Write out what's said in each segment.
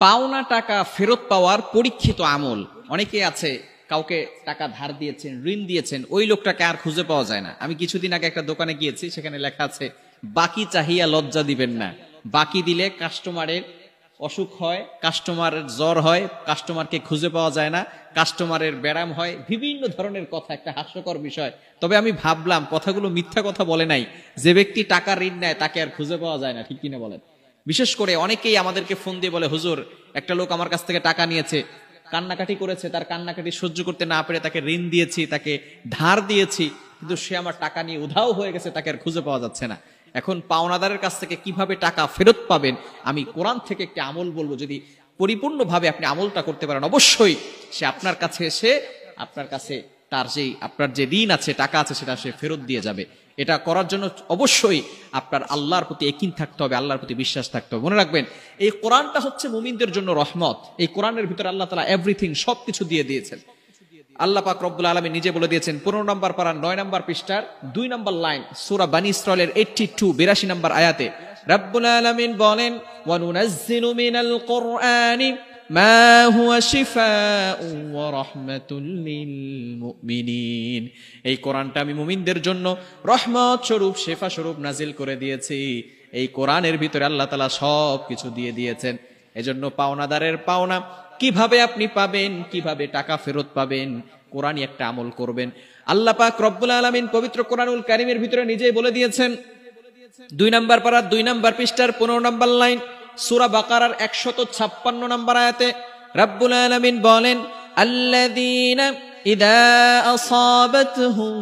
পাওনা টাকা ফেরত পাওয়ার পরীক্ষিত আমল। অনেকে আছে কাউকে টাকা ধার দিয়েছেন, ঋণ দিয়েছেন, ওই লোকটাকে আর খুঁজে পাওয়া যায় না। আমি কিছুদিন আগে একটা দোকানে গিয়েছি, সেখানে লেখা আছে বাকি চাহিয়া লজ্জা দিবেন না। বাকি দিলে কাস্টমারের অসুখ হয়, কাস্টমারের জ্বর হয়, কাস্টমারকে খুঁজে পাওয়া যায় না, কাস্টমারের ব্যারাম হয়, বিভিন্ন ধরনের কথা। একটা হাস্যকর বিষয়। তবে আমি ভাবলাম কথাগুলো মিথ্যা কথা বলে নাই। যে ব্যক্তি টাকা ঋণ নেয় তাকে আর খুঁজে পাওয়া যায় না, ঠিক কিনা বলেন? বিশেষ করে অনেকেই আমাদেরকে ফোন দিয়ে বলে, হুজুর একটা লোক আমার কাছ থেকে টাকা নিয়েছে, কান্নাকাটি করেছে, তার কান্নাকাটি সহ্য করতে না পেরে তাকে ঋণ দিয়েছি, তাকে ধার দিয়েছি, কিন্তু সে আমার টাকা নিয়ে উধাও হয়ে গেছে, তাকে আর খুঁজে পাওয়া যাচ্ছে না। এখন পাওনাদারের কাছ থেকে কিভাবে টাকা ফেরত পাবেন, আমি কোরআন থেকে একটা আমল বলবো। যদি পরিপূর্ণভাবে আপনি আমলটা করতে পারেন, অবশ্যই সে আপনার কাছে এসে আপনার কাছে আপনার যে ঋণ আছে, টাকা আছে, সেটা সে ফেরত দিয়ে যাবে। এটা করার জন্য অবশ্যই আপনার আল্লাহর প্রতি ইয়াকিন থাকতে হবে, আল্লাহর প্রতি বিশ্বাস থাকতে হবে। মনে রাখবেন, এই কোরআনটা হচ্ছে মুমিনদের জন্য রহমত। এই কোরআনের ভিতরে আল্লাহ তাআলা এভরিথিং, সবকিছু দিয়ে দিয়েছেন। আল্লাহ পাক রব্বুল আলামিন নিজে বলে দিয়েছেন 15 নম্বর পারা 9 নম্বর পৃষ্ঠার 2 নম্বর লাইন, সূরা বনী ইসরাঈলের 82 নম্বর আয়াতে রব্বুল আলামিন বলেন, ওয়া নুনাজ্জিলু মিনাল কুরআনি মা হুয়া শিফাউন ওয়া রাহমাতুল লিল মুমিনিন। এই কোরআনটা আমি মুমিনদের জন্য রহমত স্বরূপ, শেফা স্বরূপ নাজিল করে দিয়েছি। এই কোরআনের ভিতরে আল্লাহ তাআলা সব কিছু দিয়ে দিয়েছেন। এজন্য পাওনাদারের পাওনা কিভাবে আপনি পাবেন, কিভাবে টাকা ফেরত পাবেন, কোরআনই একটা আমল করবেন। আল্লাহ পাক রব্বুল আলামিন পবিত্র কোরআনুল কারীমের ভিতরে নিজেই বলে দিয়েছেন, 2 নম্বর পারা 2 নম্বর পৃষ্ঠার 15 নম্বর লাইন, সূরা বাকারার 156 নম্বর আয়াতে রব্বুল আলামিন বলেন, আল্লাযীনা ইযা আসাবাতহুম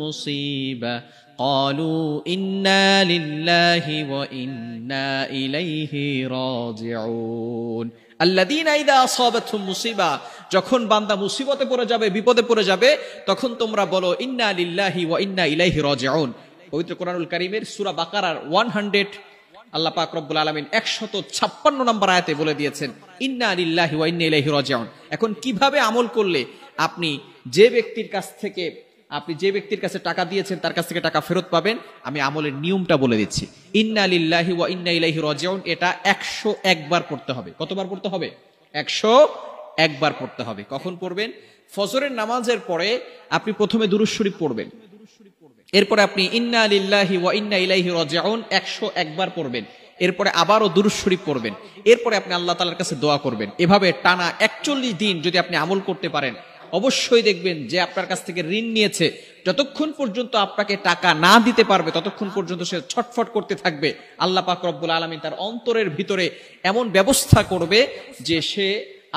মুসিবা ক্বালু ইন্না লিল্লাহি ওয়া ইন্না ইলাইহি রাজিউন। আল্লাযীনা ইযা আসাবাতহুম মুসিবা, যখন বান্দা মুসিবতে পড়ে যাবে, বিপদে পড়ে যাবে, তখন তোমরা বলো ইন্না লিল্লাহি ওয়া ইন্না ইলাইহি রাজিউন। পবিত্র কোরআনুল কারীমের সূরা বাকারার 100 আল্লাহ পাক রব্বুল আলামিন 156 নম্বর আয়াতে বলে দিয়েছেন ইন্না লিল্লাহি ওয়া ইন্না ইলাইহি রাজিউন। এখন কিভাবে আমল করলে আপনি যে ব্যক্তির কাছে টাকা দিয়েছেন তার কাছ থেকে টাকা ফেরত পাবেন, আমি আমলের নিয়মটা বলে দিচ্ছি। ইন্না লিল্লাহি ওয়া ইন্না ইলাইহি রাজিউন, এটা 101 বার পড়তে হবে। কতবার পড়তে হবে? 101 বার পড়তে হবে। কখন পড়বেন? ফজরের নামাজের পরে আপনি প্রথমে দুরূদ শরীফ পড়বেন, এরপরে আপনি ইন্না লিল্লাহি ওয়া ইন্না ইলাইহি রাজিউন 101 বার পড়বেন, এরপরে আবারও দুরূদ শরীফ পড়বেন, এরপরে আপনি আল্লাহ তাআলার কাছে দোয়া করবেন। এভাবে টানা 41 দিন যদি আপনি আমল করতে পারেন, অবশ্যই দেখবেন যে আপনার কাছ থেকে ঋণ নিয়েছে, যতক্ষণ পর্যন্ত আপনাকে টাকা না দিতে পারবে ততক্ষণ পর্যন্ত সে ছটফট করতে থাকবে। আল্লাহ পাক রব্বুল আলামিন তার অন্তরের ভিতরে এমন ব্যবস্থা করবে যে সে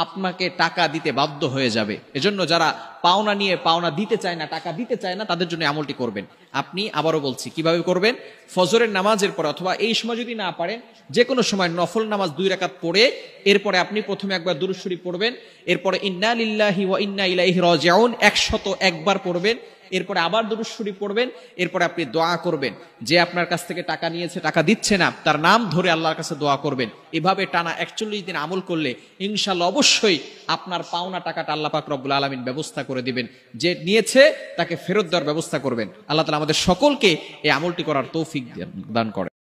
আপনাকে টাকা দিতে বাধ্য হয়ে যাবে। এজন্য যারা পাওনা নিয়ে পাওনা দিতে চায় না, টাকা দিতে চায় না, তাদের জন্য আমলটি করবেন। আপনি, আবারও বলছি কিভাবে করবেন, ফজরের নামাজের পরে অথবা এই সময় যদি না পারেন, যে কোনো সময় নফল নামাজ 2 রাকাত পড়ে এরপরে আপনি প্রথমে একবার দুরূদ শরীফ পড়বেন, এরপরে ইন্না লিল্লাহি ওয়া ইন্না ইলাইহি রাজিউন 101 বার পড়বেন, এরপরে আবার দুরূদ শরীফ পড়বেন, এরপরে আপনি দোয়া করবেন। যে আপনার কাছ থেকে টাকা নিয়েছে, টাকা দিচ্ছে না, তার নাম ধরে আল্লাহর কাছে দোয়া করবেন। এভাবে টানা 41 দিন আমল করলে ইনশাআল্লাহ অবশ্যই আপনার পাওনা টাকাটা আল্লাহ পাক রব্বুল আলামিন ব্যবস্থা করে দিবেন। যে নিয়েছে তাকে ফেরত দেওয়ার ব্যবস্থা করবেন। আল্লাহ তাআলা আমাদের সকলকে এই আমলটি করার তৌফিক দান করেন।